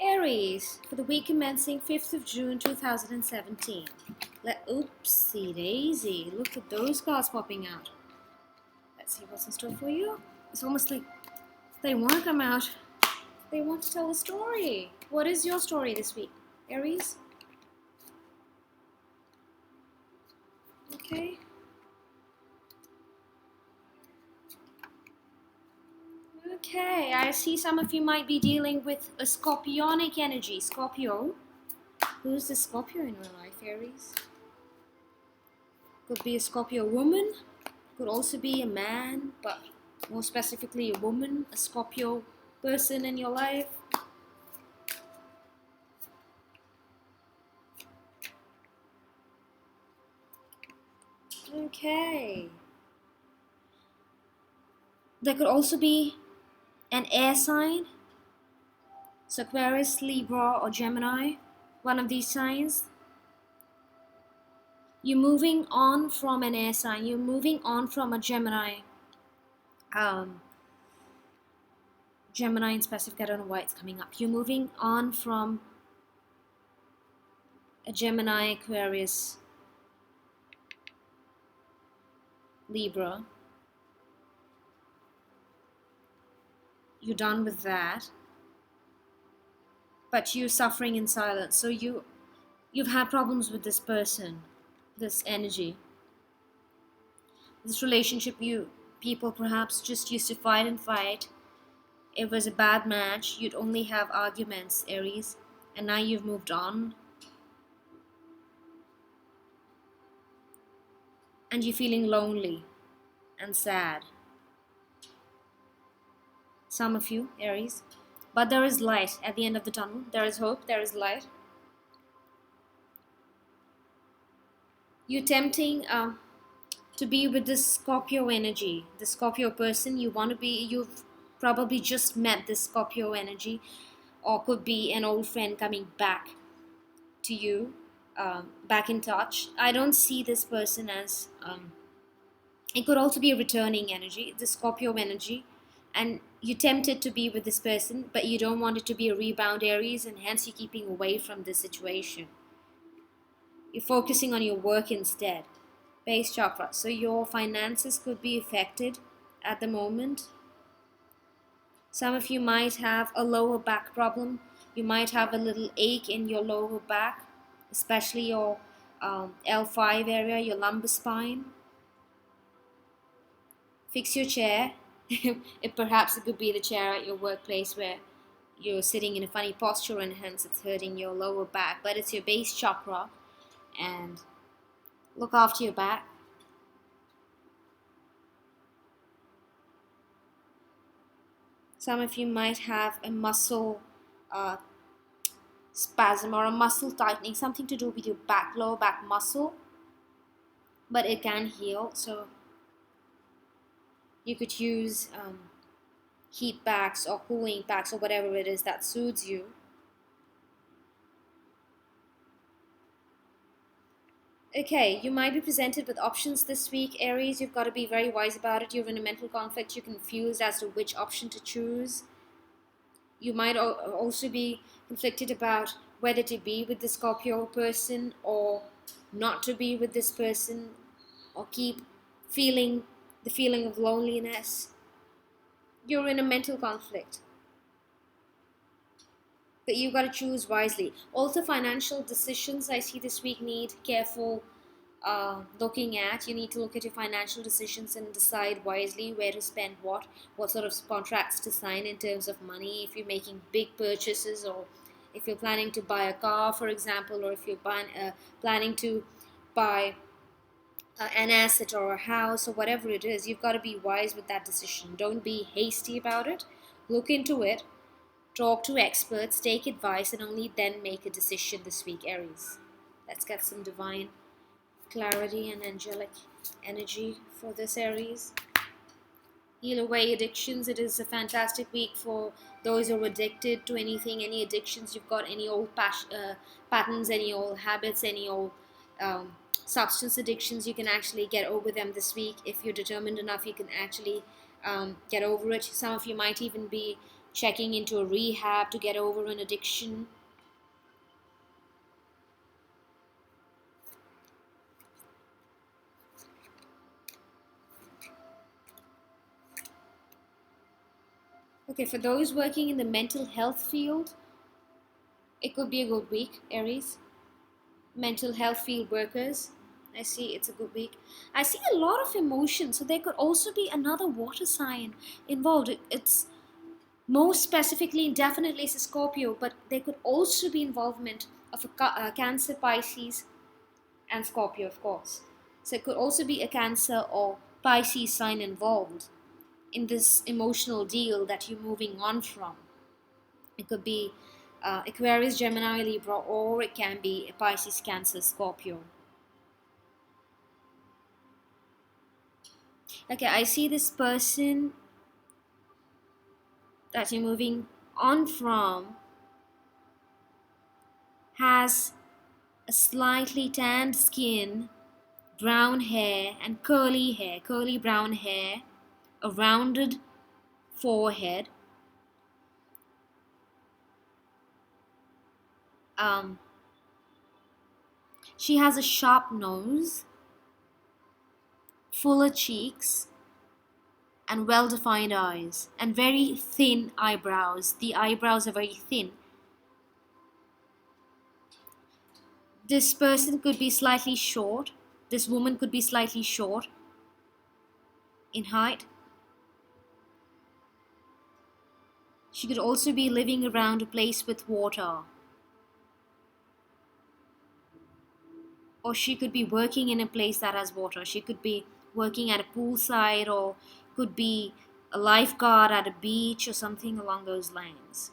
Aries, for the week commencing 5th of June 2017. Oopsie daisy, look at those cards popping out. Let's see what's in store for you. It's almost like they want to come out. They want to tell a story. What is your story this week, Aries? Okay. Okay, I see some of you might be dealing with a scorpionic energy. Scorpio. Who's the Scorpio in your life, Aries? Could be a Scorpio woman. Could also be a man, but more specifically a woman, a Scorpio person in your life. Okay. There could also be an air sign, so Aquarius, Libra, or Gemini, one of these signs. You're moving on from an air sign, you're moving on from a Gemini. Gemini in specific, I don't know why it's coming up. You're moving on from a Gemini, Aquarius, Libra. You're done with that. But you're suffering in silence. So you've had problems with this person, this energy. This relationship, people perhaps just used to fight and fight. It was a bad match. You'd only have arguments, Aries, and now you've moved on. And you're feeling lonely and sad. Some of you, Aries. But there is light at the end of the tunnel. There is hope, there is light. You're tempting to be with this Scorpio energy, the Scorpio person. You've probably just met this Scorpio energy, or could be an old friend coming back to you, back in touch. I don't see this person as, it could also be a returning energy, the Scorpio energy, and you're tempted to be with this person, but you don't want it to be a rebound, Aries, and hence you're keeping away from this situation. You're focusing on your work instead. Base chakra. So your finances could be affected at the moment. Some of you might have a lower back problem. You might have a little ache in your lower back, especially your L5 area, your lumbar spine. Fix your chair. Perhaps it could be the chair at your workplace where you're sitting in a funny posture and hence it's hurting your lower back. But it's your base chakra, and look after your back. Some of you might have a muscle spasm or a muscle tightening, something to do with your back, lower back muscle, but it can heal. So you could use heat packs or cooling packs or whatever it is that soothes you. Okay, you might be presented with options this week, Aries. You've got to be very wise about it. You're in a mental conflict. You're confused as to which option to choose. You might also be conflicted about whether to be with the Scorpio person or not to be with this person, or keep feeling the feeling of loneliness. You're in a mental conflict. But you've got to choose wisely. Also, financial decisions I see this week need careful looking at. You need to look at your financial decisions and decide wisely where to spend what sort of contracts to sign in terms of money. If you're making big purchases, or if you're planning to buy a car, for example, or if you're planning to buy an asset or a house or whatever it is, you've got to be wise with that decision. Don't be hasty about it. Look into it. Talk to experts, take advice, and only then make a decision this week, Aries. Let's get some divine clarity and angelic energy for this, Aries. Heal away addictions. It is a fantastic week for those who are addicted to anything, any addictions you've got, any old patterns, any old habits, any old substance addictions. You can actually get over them this week. If you're determined enough, you can actually get over it. Some of you might even be checking into a rehab to get over an addiction. Okay, for those working in the mental health field, it could be a good week, Aries. Mental health field workers, I see it's a good week. I see a lot of emotion, so there could also be another water sign involved. It's most specifically and definitely it's a Scorpio, but there could also be involvement of a Cancer, Pisces, and Scorpio, of course. So it could also be a Cancer or Pisces sign involved in this emotional deal that you're moving on from. It could be Aquarius, Gemini, Libra, or it can be a Pisces, Cancer, Scorpio. Okay, I see this person that you're moving on from has a slightly tanned skin, brown hair, and curly brown hair, a rounded forehead. Um, she has a sharp nose, fuller cheeks, and well defined eyes, and very thin eyebrows. The eyebrows are very thin. This person could be slightly short. This woman could be slightly short in height. She could also be living around a place with water. Or she could be working in a place that has water. She could be working at a poolside or could be a lifeguard at a beach or something along those lines.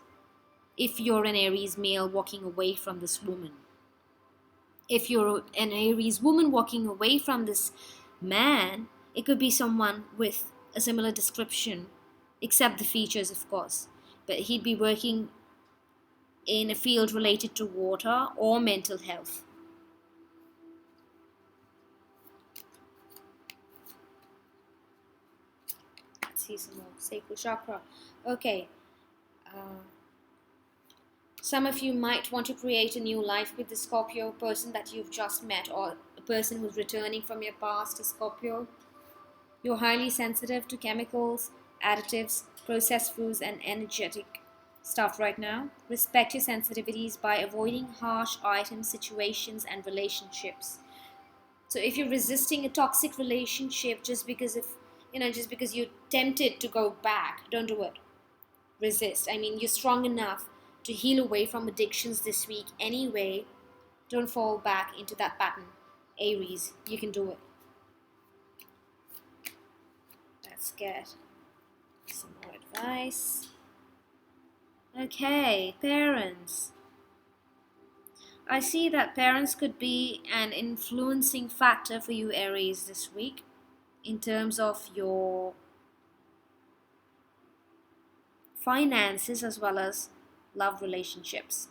If you're an Aries male walking away from this woman. If you're an Aries woman walking away from this man, it could be someone with a similar description, except the features, of course. But he'd be working in a field related to water or mental health. Let's see some more. Sacral chakra. Okay. Uh, some of you might want to create a new life with the Scorpio person that you've just met, or a person who's returning from your past, a Scorpio. You're highly sensitive to chemicals, additives, processed foods, and energetic stuff right now. Respect your sensitivities by avoiding harsh items, situations, and relationships. So if you're resisting a toxic relationship just because you're tempted to go back, don't do it. Resist. I mean, you're strong enough to heal away from addictions this week anyway. Don't fall back into that pattern. Aries, you can do it. Let's get some more advice. Okay, parents. I see that parents could be an influencing factor for you, Aries, this week in terms of your finances as well as love relationships.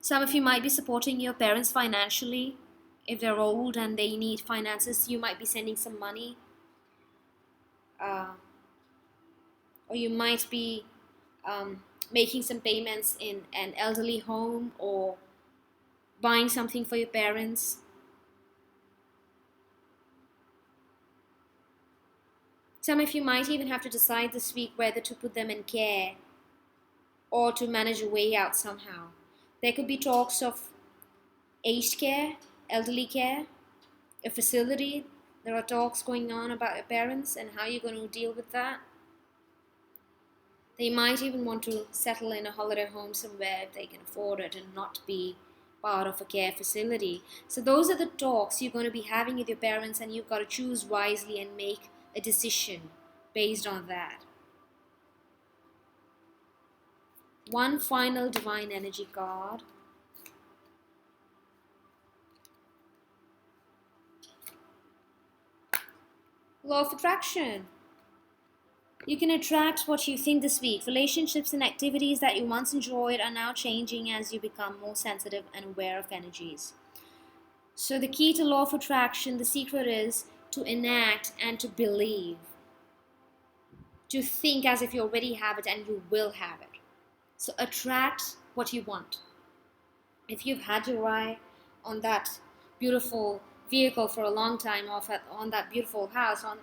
Some of you might be supporting your parents financially. If they're old and they need finances, you might be sending some money. Uh, or you might be making some payments in an elderly home or buying something for your parents. Some of you might even have to decide this week whether to put them in care or to manage a way out somehow. There could be talks of aged care, elderly care, a facility. There are talks going on about your parents and how you're going to deal with that. They might even want to settle in a holiday home somewhere if they can afford it and not be part of a care facility. So those are the talks you're going to be having with your parents, and you've got to choose wisely and make a decision based on that. One final divine energy card. Law of attraction. You can attract what you think this week. Relationships and activities that you once enjoyed are now changing as you become more sensitive and aware of energies. So the key to law of attraction, the secret is to enact and to believe to think as if you already have it, and you will have it. So attract what you want. If you've had your eye on that beautiful vehicle for a long time, or on that beautiful house, on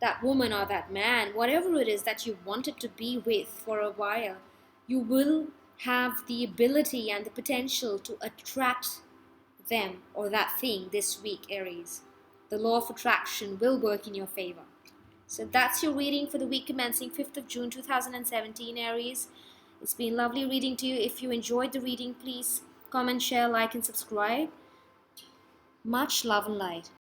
that woman or that man, whatever it is that you wanted to be with for a while, you will have the ability and the potential to attract them or that thing this week, Aries. The law of attraction will work in your favor. So that's your reading for the week commencing 5th of June 2017, Aries. It's been lovely reading to you. If you enjoyed the reading, please comment, share, like, and subscribe. Much love and light.